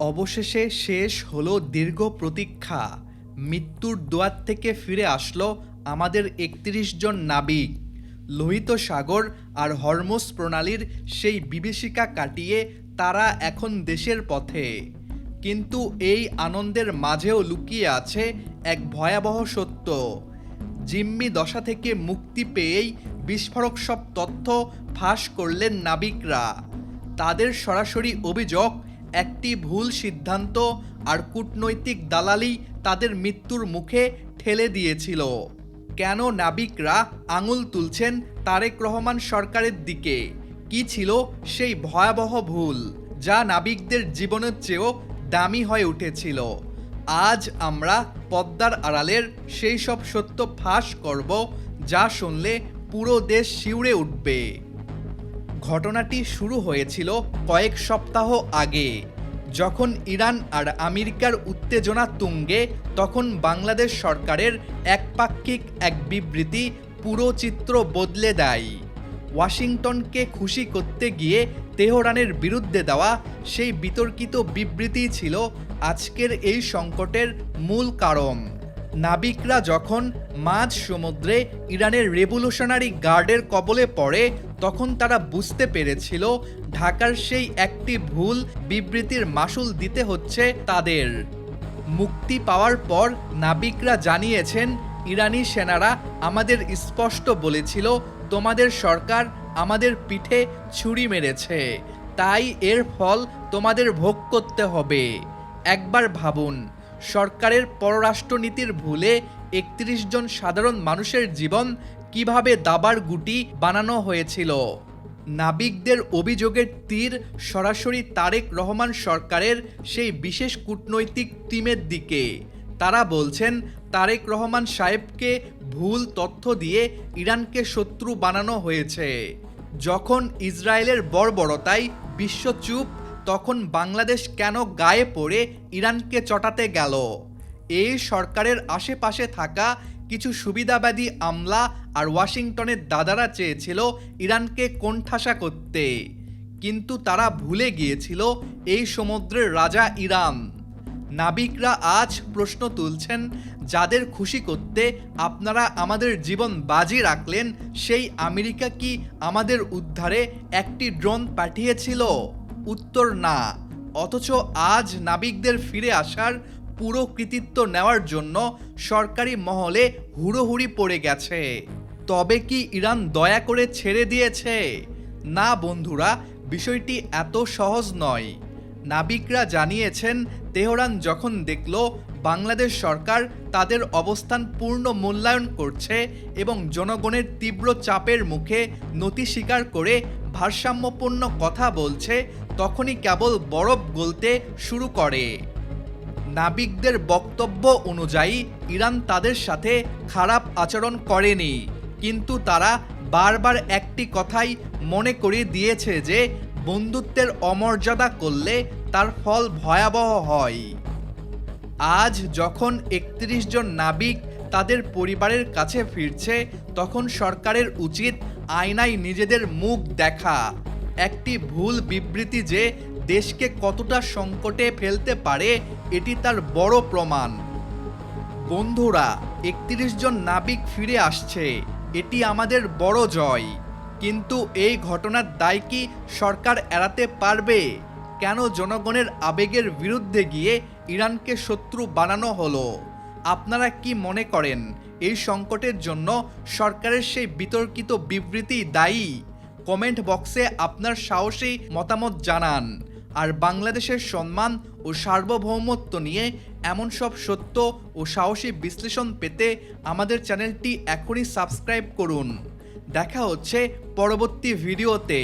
অবশেষে শেষ হলো দীর্ঘ প্রতীক্ষা। মৃত্যুর দুয়ার থেকে ফিরে আসলো আমাদের ৩১ জন নাবিক। লোহিত সাগর আর হরমুজ প্রণালীর সেই বিভীষিকা কাটিয়ে তারা এখন দেশের পথে। কিন্তু এই আনন্দের মাঝেও লুকিয়ে আছে এক ভয়াবহ সত্য। জিম্মি দশা থেকে মুক্তি পেয়েই বিস্ফোরক সব তথ্য ফাঁস করলেন নাবিকরা। তাদের সরাসরি অভিযোগ, একটি ভুল সিদ্ধান্ত আর কূটনৈতিক দালালি তাদের মৃত্যুর মুখে ঠেলে দিয়েছিল। কেন নাবিকরা আঙুল তুলছেন তারেক রহমান সরকারের দিকে? কি ছিল সেই ভয়াবহ ভুল যা নাবিকদের জীবনের চেয়েও দামি হয়ে উঠেছিল? আজ আমরা পদ্মার আড়ালের সেই সব সত্য ফাঁস করব, যা শুনলে পুরো দেশ শিউরে উঠবে। ঘটনাটি শুরু হয়েছিল কয়েক সপ্তাহ আগে, যখন ইরান আর আমেরিকার উত্তেজনা তুঙ্গে। তখন বাংলাদেশ সরকারের একপাক্ষিক এক বিবৃতি পুরো চিত্র বদলে দেয়। ওয়াশিংটনকে খুশি করতে গিয়ে তেহরানের বিরুদ্ধে দেওয়া সেই বিতর্কিত বিবৃতি ছিল আজকের এই সংকটের মূল কারণ। নাবিকরা যখন মাঝ সমুদ্রে ইরানের রেভলিউশনারি গার্ডের কবলে পড়ে, তখন তারা বুঝতে পেরেছিল ঢাকার সেই একটি ভুল বিবৃতির মাসুল দিতে হচ্ছে তাদের। মুক্তি পাওয়ার পর নাবিকরা জানিয়েছেন, ইরানি সেনারা আমাদের স্পষ্ট বলেছিল, তোমাদের সরকার আমাদের পিঠে ছুরি মেরেছে, তাই এর ফল তোমাদের ভোগ করতে হবে। একবার ভাবুন, সরকারের পররাষ্ট্রনীতির ভুলে ৩১ জন সাধারণ মানুষের জীবন কিভাবে দাবার গুটি বানানো হয়েছিল। নাবিকদের অভিযোগের তীর সরাসরি তারেক রহমান সরকারের সেই বিশেষ কূটনৈতিক টিমের দিকে। তারা বলছেন, তারেক রহমান সাহেবকে ভুল তথ্য দিয়ে ইরানকে শত্রু বানানো হয়েছে। যখন ইসরায়েলের বর্বরতায় বিশ্ব চুপ, তখন বাংলাদেশ কেন গায়ে পড়ে ইরানকে চটাতে গেল? এই সরকারের আশেপাশে থাকা কিছু সুবিধাবাদী আমলা আর ওয়াশিংটনের দাদারা চেয়েছিল ইরানকে কোণঠাসা করতে, কিন্তু তারা ভুলে গিয়েছিল এই সমুদ্রের রাজা ইরান। নাবিকরা আজ প্রশ্ন তুলছেন, যাদের খুশি করতে আপনারা আমাদের জীবন বাজি রাখলেন, সেই আমেরিকা কি আমাদের উদ্ধারে একটি ড্রোন পাঠিয়েছিল? উত্তর না। অথচ আজ নাবিকদের ফিরে আসার পুরো কৃতিত্ব নেওয়ার জন্য সরকারি মহলে হুড়োহুড়ি পড়ে গেছে। তবে কি ইরান দয়া করে ছেড়ে দিয়েছে? না বন্ধুরা, বিষয়টি এত সহজ নয়। নাবিকরা জানিয়েছেন, তেহরান যখন দেখল বাংলাদেশ সরকার তাদের অবস্থান পূর্ণ মূল্যায়ন করছে এবং জনগণের তীব্র চাপের মুখে নতি স্বীকার করে ভারসাম্যপূর্ণ কথা বলছে, তখনই কেবল বরফ গলতে শুরু করে। নাবিকদের বক্তব্য অনুযায়ী ইরান তাদের সাথে খারাপ আচরণ করেনি, কিন্তু তারা বারবার একটি কথাই মনে করিয়ে দিয়েছে যে বন্ধুত্বের অমর্যাদা করলে তার ফল ভয়াবহ হয়। আজ যখন ৩১ জন নাবিক তাদের পরিবারের কাছে ফিরছে, তখন সরকারের উচিত আয়নায় নিজেদের মুখ দেখা। একটি ভুল বিবৃতি যে দেশকে কতটা সংকটে ফেলতে পারে, এটি তার বড় প্রমাণ। বন্ধুরা, ৩১ জন নাবিক ফিরে আসছে, এটি আমাদের বড় জয়। কিন্তু এই ঘটনার দায় কি সরকার এড়াতে পারবে? কেন জনগণের আবেগের বিরুদ্ধে গিয়ে ইরানকে শত্রু বানানো হলো? আপনারা কি মনে করেন এই সংকটের জন্য সরকারের সেই বিতর্কিত বিবৃতি দায়ী? কমেন্ট বক্সে আপনার সাহসী মতামত জানান। আর বাংলাদেশের সম্মান ও সার্বভৌমত্ব নিয়ে এমন সব সত্য ও সাহসী বিশ্লেষণ পেতে আমাদের চ্যানেলটি এখনই সাবস্ক্রাইব করুন। দেখা হচ্ছে পরবর্তী ভিডিওতে।